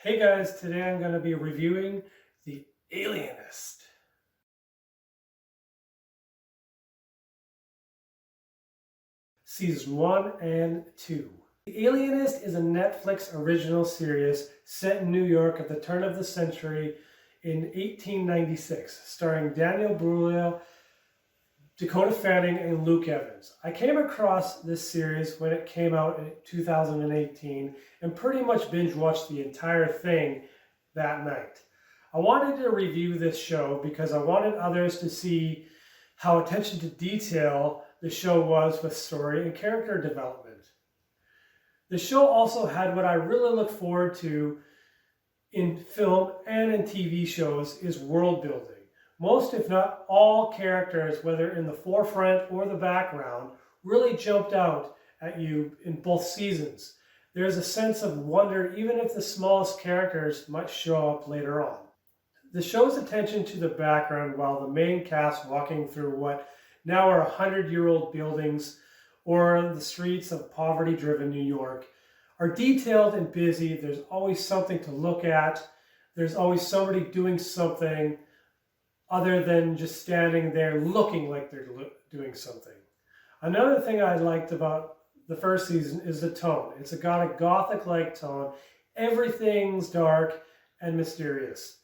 Hey guys, today I'm going to be reviewing The Alienist. Season 1 and 2. The Alienist is a Netflix original series set in New York at the turn of the century in 1896, starring Daniel Bruhl, Dakota Fanning, and Luke Evans. I came across this series when it came out in 2018 and pretty much binge watched the entire thing that night. I wanted to review this show because I wanted others to see how attention to detail the show was with story and character development. The show also had what I really look forward to in film and in TV shows is world building. Most, if not all, characters, whether in the forefront or the background, really jumped out at you in both seasons. There's a sense of wonder even if the smallest characters might show up later on. The show's attention to the background while the main cast walking through what now are 100-year-old buildings or the streets of poverty-driven New York are detailed and busy. There's always something to look at. There's always somebody doing something other than just standing there looking like they're doing something. Another thing I liked about the first season is the tone. It's got a gothic-like tone. Everything's dark and mysterious,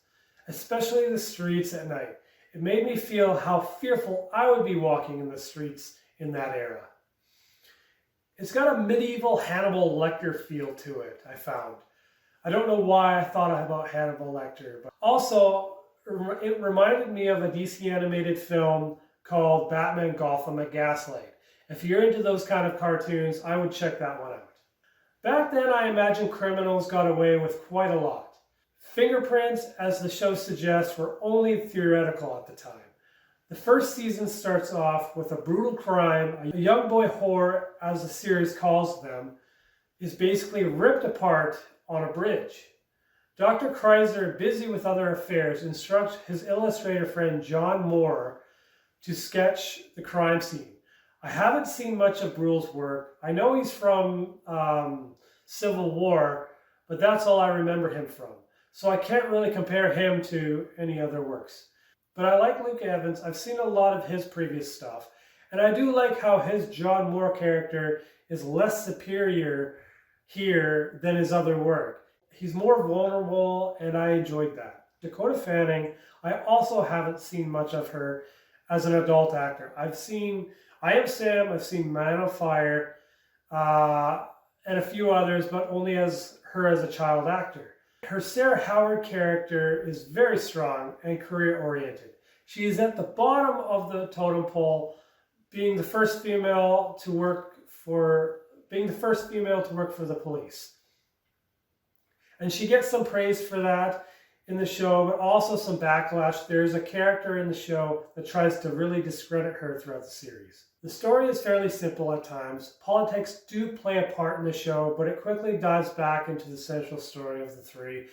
especially the streets at night. It made me feel how fearful I would be walking in the streets in that era. It's got a medieval Hannibal Lecter feel to it, I found. I don't know why I thought about Hannibal Lecter, but also it reminded me of a DC animated film called Batman Gotham at Gaslight. If you're into those kind of cartoons, I would check that one out. Back then, I imagine criminals got away with quite a lot. Fingerprints, as the show suggests, were only theoretical at the time. The first season starts off with a brutal crime. A young boy whore, as the series calls them, is basically ripped apart on a bridge. Dr. Kreiser, busy with other affairs, instructs his illustrator friend John Moore to sketch the crime scene. I haven't seen much of Bruhl's work. I know he's from Civil War, but that's all I remember him from. So I can't really compare him to any other works. But I like Luke Evans. I've seen a lot of his previous stuff. And I do like how his John Moore character is less superior here than his other work. He's more vulnerable, and I enjoyed that. Dakota Fanning, I also haven't seen much of her as an adult actor. I've seen I Am Sam, I've seen Man on Fire, and a few others, but only as her as a child actor. Her Sarah Howard character is very strong and career-oriented. She is at the bottom of the totem pole, being the first female to work for the police. And she gets some praise for that in the show, but also some backlash. There's a character in the show that tries to really discredit her throughout the series. The story is fairly simple at times. Politics do play a part in the show, but it quickly dives back into the central story of the three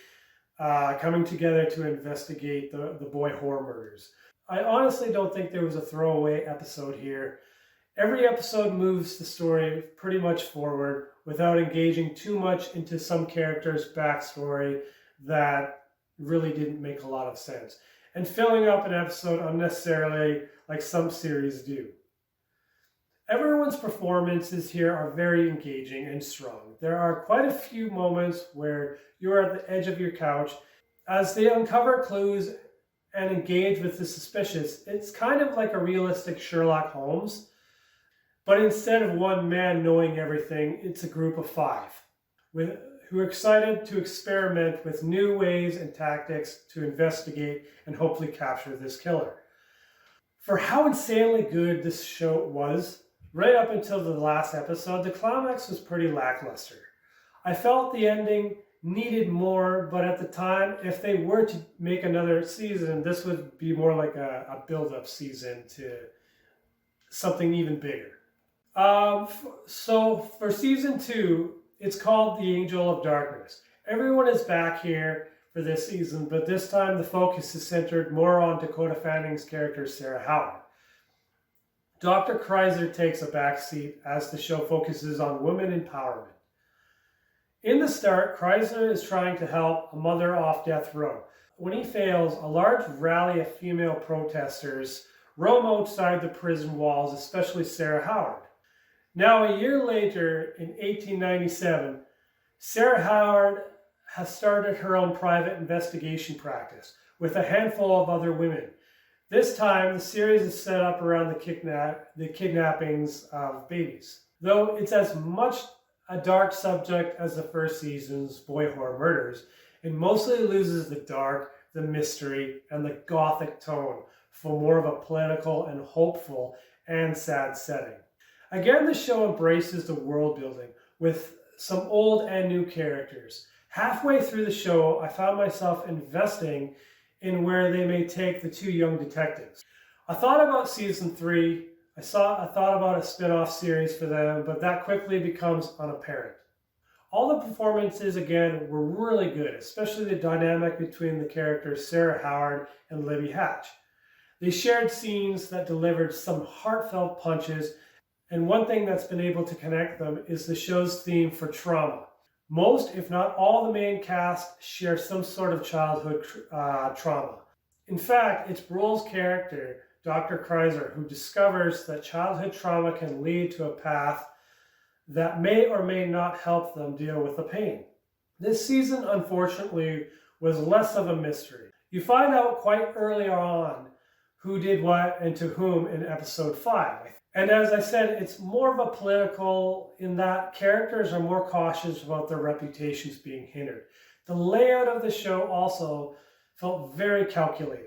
coming together to investigate the boy whore murders. I honestly don't think there was a throwaway episode here. Every episode moves the story pretty much forward without engaging too much into some character's backstory that really didn't make a lot of sense, and filling up an episode unnecessarily like some series do. Everyone's performances here are very engaging and strong. There are quite a few moments where you're at the edge of your couch as they uncover clues and engage with the suspicious. It's kind of like a realistic Sherlock Holmes. But instead of one man knowing everything, it's a group of five who are excited to experiment with new ways and tactics to investigate and hopefully capture this killer. For how insanely good this show was, right up until the last episode, the climax was pretty lackluster. I felt the ending needed more, but at the time, if they were to make another season, this would be more like a build-up season to something even bigger. So for season 2, it's called The Angel of Darkness. Everyone is back here for this season, but this time the focus is centered more on Dakota Fanning's character, Sarah Howard. Dr. Kreiser takes a backseat as the show focuses on women empowerment. In the start, Chrysler is trying to help a mother off death row. When he fails, a large rally of female protesters roam outside the prison walls, especially Sarah Howard. Now, a year later, in 1897, Sarah Howard has started her own private investigation practice with a handful of other women. This time, the series is set up around the kidnappings of babies. Though it's as much a dark subject as the first season's boy horror murders, it mostly loses the dark, the mystery, and the gothic tone for more of a political and hopeful and sad setting. Again, the show embraces the world building with some old and new characters. Halfway through the show, I found myself investing in where they may take the two young detectives. I thought about season 3. I thought about a spin-off series for them, but that quickly becomes unapparent. All the performances, again, were really good, especially the dynamic between the characters Sarah Howard and Libby Hatch. They shared scenes that delivered some heartfelt punches, and one thing that's been able to connect them is the show's theme for trauma. Most, if not all, the main cast share some sort of childhood trauma. In fact, it's Bruhl's character, Dr. Chrysler, who discovers that childhood trauma can lead to a path that may or may not help them deal with the pain. This season, unfortunately, was less of a mystery. You find out quite early on who did what and to whom in episode 5. And as I said, it's more of a political in that characters are more cautious about their reputations being hindered. The layout of the show also felt very calculated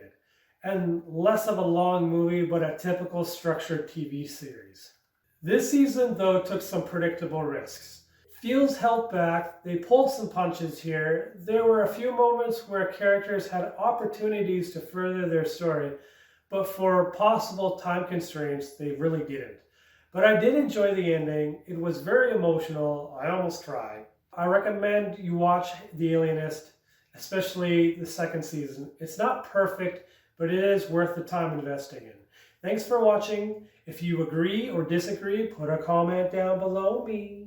and less of a long movie, but a typical structured TV series. This season, though, took some predictable risks. Feels held back, they pulled some punches here. There were a few moments where characters had opportunities to further their story, but for possible time constraints, they really didn't. But I did enjoy the ending. It was very emotional. I almost cried. I recommend you watch The Alienist, especially the second season. It's not perfect, but it is worth the time investing in. Thanks for watching. If you agree or disagree, put a comment down below me.